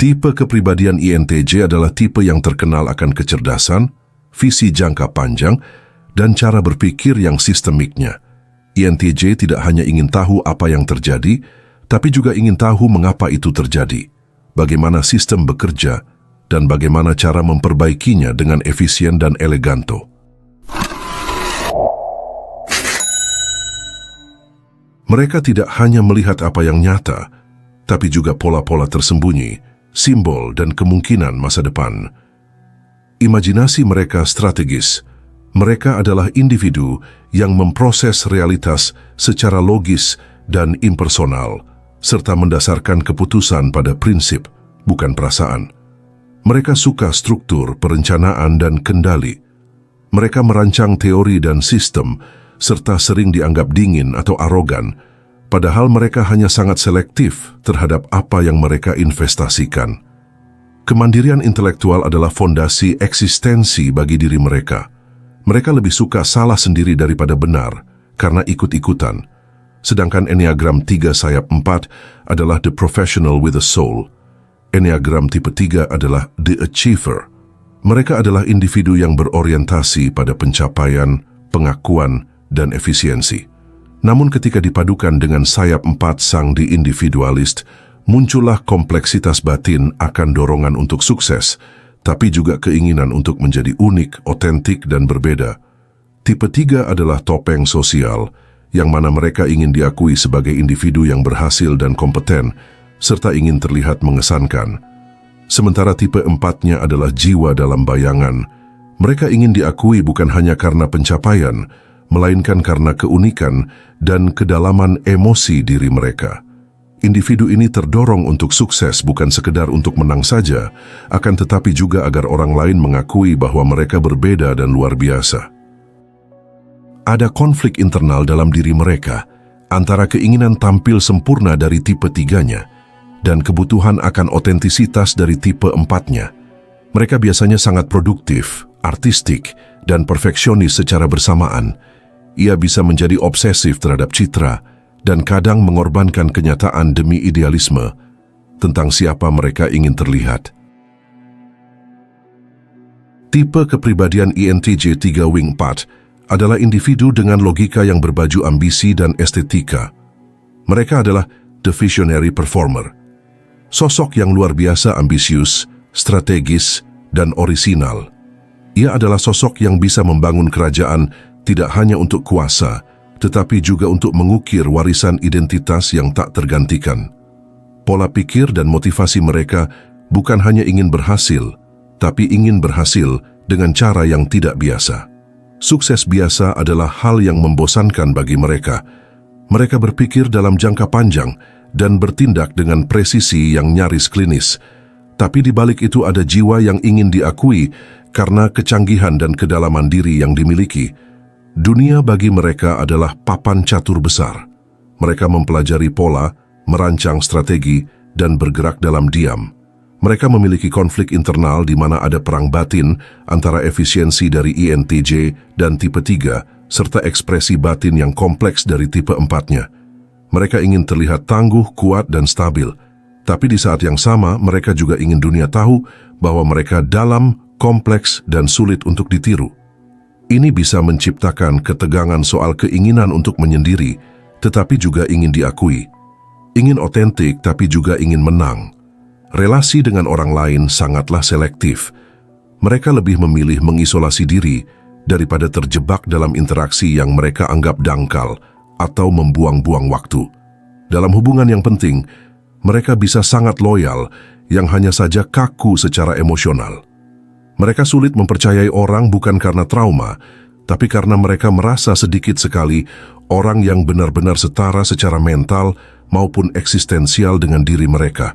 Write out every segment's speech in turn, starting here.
Tipe kepribadian INTJ adalah tipe yang terkenal akan kecerdasan, visi jangka panjang, dan cara berpikir yang sistemiknya. INTJ tidak hanya ingin tahu apa yang terjadi, tapi juga ingin tahu mengapa itu terjadi, bagaimana sistem bekerja, dan bagaimana cara memperbaikinya dengan efisien dan eleganto. Mereka tidak hanya melihat apa yang nyata, tapi juga pola-pola tersembunyi, simbol dan kemungkinan masa depan. Imajinasi mereka strategis. Mereka adalah individu yang memproses realitas secara logis dan impersonal, serta mendasarkan keputusan pada prinsip, bukan perasaan. Mereka suka struktur, perencanaan, dan kendali. Mereka merancang teori dan sistem, serta sering dianggap dingin atau arogan, padahal mereka hanya sangat selektif terhadap apa yang mereka investasikan. Kemandirian intelektual adalah fondasi eksistensi bagi diri mereka. Mereka lebih suka salah sendiri daripada benar karena ikut-ikutan. Sedangkan Enneagram 3 sayap 4 adalah the professional with a soul. Enneagram tipe 3 adalah the achiever. Mereka adalah individu yang berorientasi pada pencapaian, pengakuan, dan efisiensi. Namun ketika dipadukan dengan sayap 4 sang the individualist, muncullah kompleksitas batin akan dorongan untuk sukses, tapi juga keinginan untuk menjadi unik, otentik, dan berbeda. Tipe 3 adalah topeng sosial, yang mana mereka ingin diakui sebagai individu yang berhasil dan kompeten, serta ingin terlihat mengesankan. Sementara tipe 4-nya adalah jiwa dalam bayangan. Mereka ingin diakui bukan hanya karena pencapaian, melainkan karena keunikan dan kedalaman emosi diri mereka. Individu ini terdorong untuk sukses bukan sekedar untuk menang saja, akan tetapi juga agar orang lain mengakui bahwa mereka berbeda dan luar biasa. Ada konflik internal dalam diri mereka, antara keinginan tampil sempurna dari tipe 3-nya dan kebutuhan akan otentisitas dari tipe 4-nya. Mereka biasanya sangat produktif, artistik, dan perfeksionis secara bersamaan. Ia bisa menjadi obsesif terhadap citra, dan kadang mengorbankan kenyataan demi idealisme tentang siapa mereka ingin terlihat. Tipe kepribadian INTJ 3 Wing 4 adalah individu dengan logika yang berbaju ambisi dan estetika. Mereka adalah the visionary performer. Sosok yang luar biasa ambisius, strategis, dan orisinal. Ia adalah sosok yang bisa membangun kerajaan tidak hanya untuk kuasa, tetapi juga untuk mengukir warisan identitas yang tak tergantikan. Pola pikir dan motivasi mereka bukan hanya ingin berhasil, tapi ingin berhasil dengan cara yang tidak biasa. Sukses biasa adalah hal yang membosankan bagi mereka. Mereka berpikir dalam jangka panjang dan bertindak dengan presisi yang nyaris klinis. Tapi di balik itu ada jiwa yang ingin diakui karena kecanggihan dan kedalaman diri yang dimiliki. Dunia bagi mereka adalah papan catur besar. Mereka mempelajari pola, merancang strategi, dan bergerak dalam diam. Mereka memiliki konflik internal di mana ada perang batin antara efisiensi dari INTJ dan tipe 3, serta ekspresi batin yang kompleks dari tipe 4-nya. Mereka ingin terlihat tangguh, kuat, dan stabil. Tapi di saat yang sama, mereka juga ingin dunia tahu bahwa mereka dalam, kompleks, dan sulit untuk ditiru. Ini bisa menciptakan ketegangan soal keinginan untuk menyendiri, tetapi juga ingin diakui. Ingin otentik, tapi juga ingin menang. Relasi dengan orang lain sangatlah selektif. Mereka lebih memilih mengisolasi diri daripada terjebak dalam interaksi yang mereka anggap dangkal atau membuang-buang waktu. Dalam hubungan yang penting, mereka bisa sangat loyal yang hanya saja kaku secara emosional. Mereka sulit mempercayai orang bukan karena trauma, tapi karena mereka merasa sedikit sekali orang yang benar-benar setara secara mental maupun eksistensial dengan diri mereka.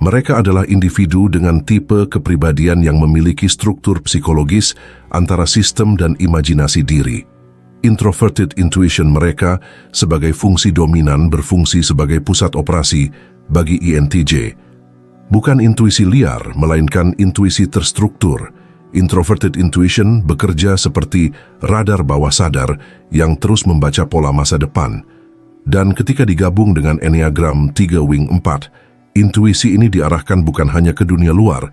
Mereka adalah individu dengan tipe kepribadian yang memiliki struktur psikologis antara sistem dan imajinasi diri. Introverted intuition mereka sebagai fungsi dominan berfungsi sebagai pusat operasi bagi INTJ. Bukan intuisi liar, melainkan intuisi terstruktur. Introverted intuition bekerja seperti radar bawah sadar yang terus membaca pola masa depan. Dan ketika digabung dengan Enneagram 3 Wing 4, Intuisi ini diarahkan bukan hanya ke dunia luar,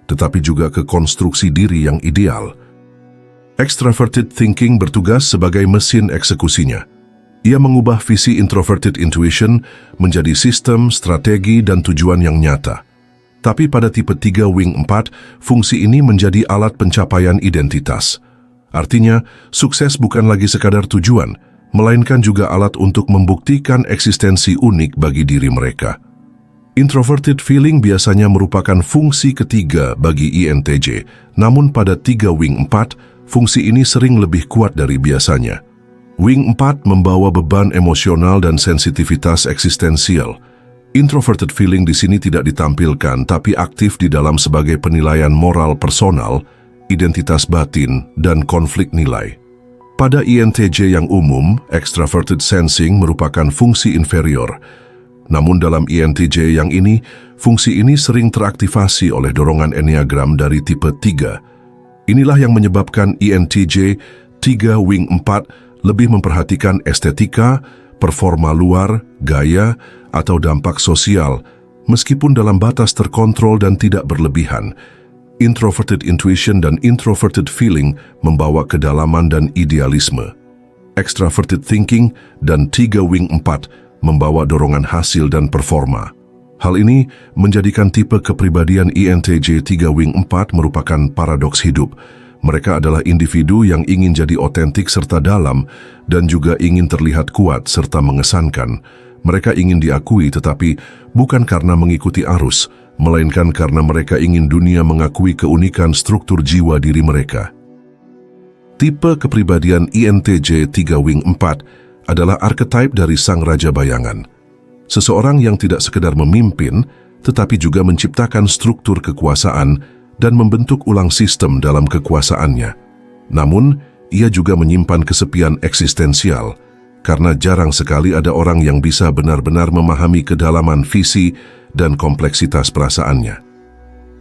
tetapi juga ke konstruksi diri yang ideal. Extraverted thinking bertugas sebagai mesin eksekusinya. Ia mengubah visi introverted intuition menjadi sistem, strategi, dan tujuan yang nyata. Tapi pada tipe 3 Wing 4, fungsi ini menjadi alat pencapaian identitas. Artinya, sukses bukan lagi sekadar tujuan, melainkan juga alat untuk membuktikan eksistensi unik bagi diri mereka. Introverted feeling biasanya merupakan fungsi ketiga bagi INTJ, namun pada 3 Wing 4, fungsi ini sering lebih kuat dari biasanya. Wing 4 membawa beban emosional dan sensitivitas eksistensial. Introverted feeling di sini tidak ditampilkan, tapi aktif di dalam sebagai penilaian moral personal, identitas batin, dan konflik nilai. Pada INTJ yang umum, extraverted sensing merupakan fungsi inferior. Namun dalam INTJ yang ini, fungsi ini sering teraktivasi oleh dorongan Enneagram dari tipe 3. Inilah yang menyebabkan INTJ 3 Wing 4 lebih memperhatikan estetika, performa luar, gaya, atau dampak sosial, meskipun dalam batas terkontrol dan tidak berlebihan. Introverted intuition dan introverted feeling membawa kedalaman dan idealisme. Extraverted thinking dan 3 Wing 4 membawa dorongan hasil dan performa. Hal ini menjadikan tipe kepribadian INTJ 3 Wing 4 merupakan paradoks hidup. Mereka adalah individu yang ingin jadi otentik serta dalam dan juga ingin terlihat kuat serta mengesankan. Mereka ingin diakui tetapi bukan karena mengikuti arus, melainkan karena mereka ingin dunia mengakui keunikan struktur jiwa diri mereka. Tipe kepribadian INTJ 3 Wing 4 adalah archetype dari sang raja bayangan. Seseorang yang tidak sekedar memimpin, tetapi juga menciptakan struktur kekuasaan dan membentuk ulang sistem dalam kekuasaannya. Namun, ia juga menyimpan kesepian eksistensial, karena jarang sekali ada orang yang bisa benar-benar memahami kedalaman visi dan kompleksitas perasaannya.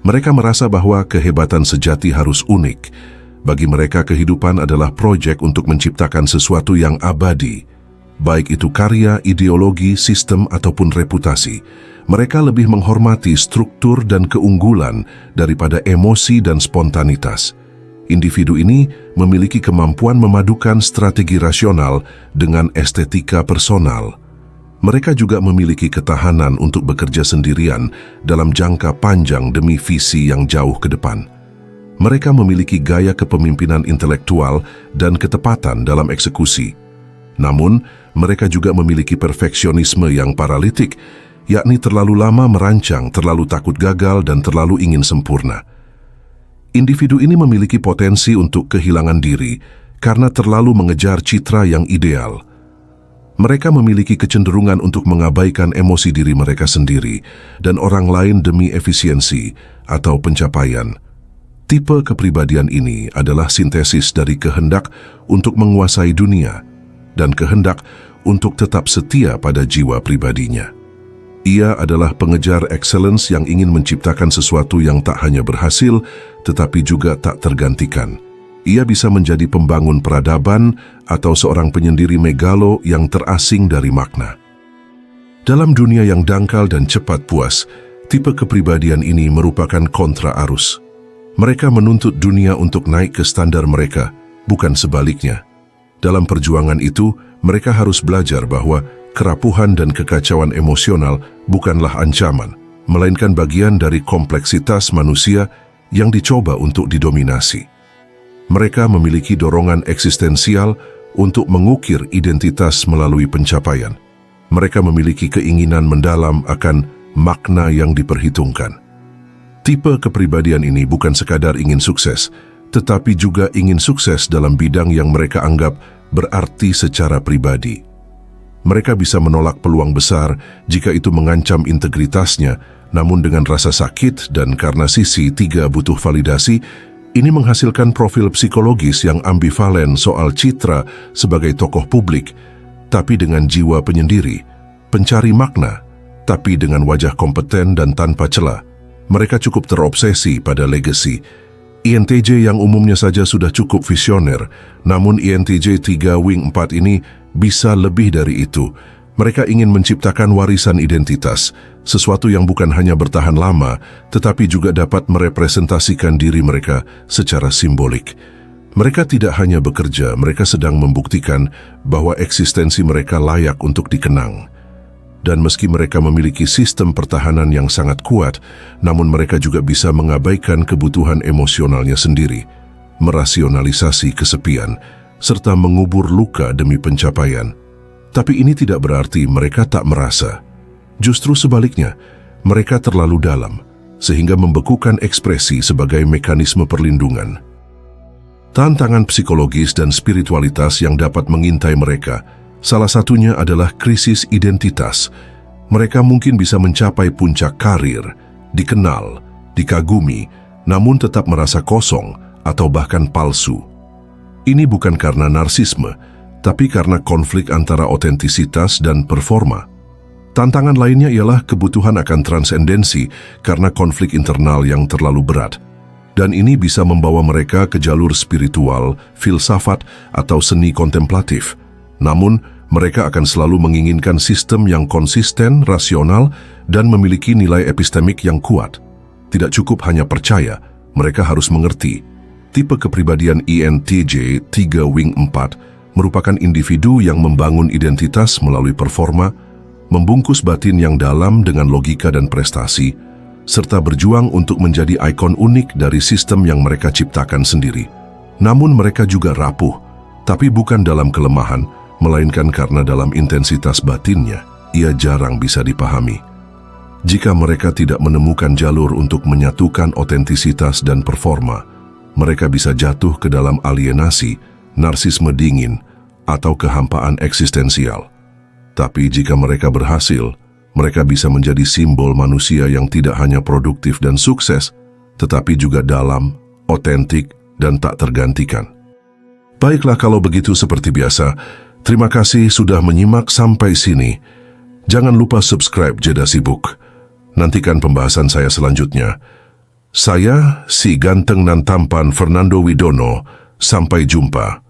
Mereka merasa bahwa kehebatan sejati harus unik. Bagi mereka, kehidupan adalah proyek untuk menciptakan sesuatu yang abadi, baik itu karya, ideologi, sistem, ataupun reputasi. Mereka lebih menghormati struktur dan keunggulan daripada emosi dan spontanitas. Individu ini memiliki kemampuan memadukan strategi rasional dengan estetika personal. Mereka juga memiliki ketahanan untuk bekerja sendirian dalam jangka panjang demi visi yang jauh ke depan. Mereka memiliki gaya kepemimpinan intelektual dan ketepatan dalam eksekusi. Namun, mereka juga memiliki perfeksionisme yang paralitik, yakni terlalu lama merancang, terlalu takut gagal, dan terlalu ingin sempurna. Individu ini memiliki potensi untuk kehilangan diri karena terlalu mengejar citra yang ideal. Mereka memiliki kecenderungan untuk mengabaikan emosi diri mereka sendiri dan orang lain demi efisiensi atau pencapaian. Tipe kepribadian ini adalah sintesis dari kehendak untuk menguasai dunia dan kehendak untuk tetap setia pada jiwa pribadinya. Ia adalah pengejar excellence yang ingin menciptakan sesuatu yang tak hanya berhasil, tetapi juga tak tergantikan. Ia bisa menjadi pembangun peradaban atau seorang penyendiri megalo yang terasing dari makna. Dalam dunia yang dangkal dan cepat puas, tipe kepribadian ini merupakan kontra arus. Mereka menuntut dunia untuk naik ke standar mereka, bukan sebaliknya. Dalam perjuangan itu, mereka harus belajar bahwa kerapuhan dan kekacauan emosional bukanlah ancaman, melainkan bagian dari kompleksitas manusia yang dicoba untuk didominasi. Mereka memiliki dorongan eksistensial untuk mengukir identitas melalui pencapaian. Mereka memiliki keinginan mendalam akan makna yang diperhitungkan. Tipe kepribadian ini bukan sekadar ingin sukses, tetapi juga ingin sukses dalam bidang yang mereka anggap berarti secara pribadi. Mereka bisa menolak peluang besar jika itu mengancam integritasnya, namun dengan rasa sakit dan karena sisi 3 butuh validasi, ini menghasilkan profil psikologis yang ambivalen soal citra sebagai tokoh publik, tapi dengan jiwa penyendiri, pencari makna, tapi dengan wajah kompeten dan tanpa celah. Mereka cukup terobsesi pada legacy. INTJ yang umumnya saja sudah cukup visioner, namun INTJ 3 Wing 4 ini bisa lebih dari itu. Mereka ingin menciptakan warisan identitas, sesuatu yang bukan hanya bertahan lama, tetapi juga dapat merepresentasikan diri mereka secara simbolik. Mereka tidak hanya bekerja, mereka sedang membuktikan bahwa eksistensi mereka layak untuk dikenang. Dan meski mereka memiliki sistem pertahanan yang sangat kuat, namun mereka juga bisa mengabaikan kebutuhan emosionalnya sendiri, merasionalisasi kesepian, serta mengubur luka demi pencapaian. Tapi ini tidak berarti mereka tak merasa. Justru sebaliknya, mereka terlalu dalam, sehingga membekukan ekspresi sebagai mekanisme perlindungan. Tantangan psikologis dan spiritualitas yang dapat mengintai mereka, salah satunya adalah krisis identitas. Mereka mungkin bisa mencapai puncak karir, dikenal, dikagumi, namun tetap merasa kosong atau bahkan palsu. Ini bukan karena narsisme, tapi karena konflik antara otentisitas dan performa. Tantangan lainnya ialah kebutuhan akan transendensi karena konflik internal yang terlalu berat. Dan ini bisa membawa mereka ke jalur spiritual, filsafat, atau seni kontemplatif. Namun, mereka akan selalu menginginkan sistem yang konsisten, rasional, dan memiliki nilai epistemik yang kuat. Tidak cukup hanya percaya, mereka harus mengerti. Tipe kepribadian INTJ 3 Wing 4 merupakan individu yang membangun identitas melalui performa, membungkus batin yang dalam dengan logika dan prestasi, serta berjuang untuk menjadi ikon unik dari sistem yang mereka ciptakan sendiri. Namun mereka juga rapuh, tapi bukan dalam kelemahan, melainkan karena dalam intensitas batinnya, ia jarang bisa dipahami. Jika mereka tidak menemukan jalur untuk menyatukan otentisitas dan performa, mereka bisa jatuh ke dalam alienasi, narsisme dingin, atau kehampaan eksistensial. Tapi jika mereka berhasil, mereka bisa menjadi simbol manusia yang tidak hanya produktif dan sukses, tetapi juga dalam, otentik, dan tak tergantikan. Baiklah kalau begitu seperti biasa, terima kasih sudah menyimak sampai sini. Jangan lupa subscribe Jeda Sibuk. Nantikan pembahasan saya selanjutnya. Saya, si ganteng nan tampan Fernando Widono. Sampai jumpa.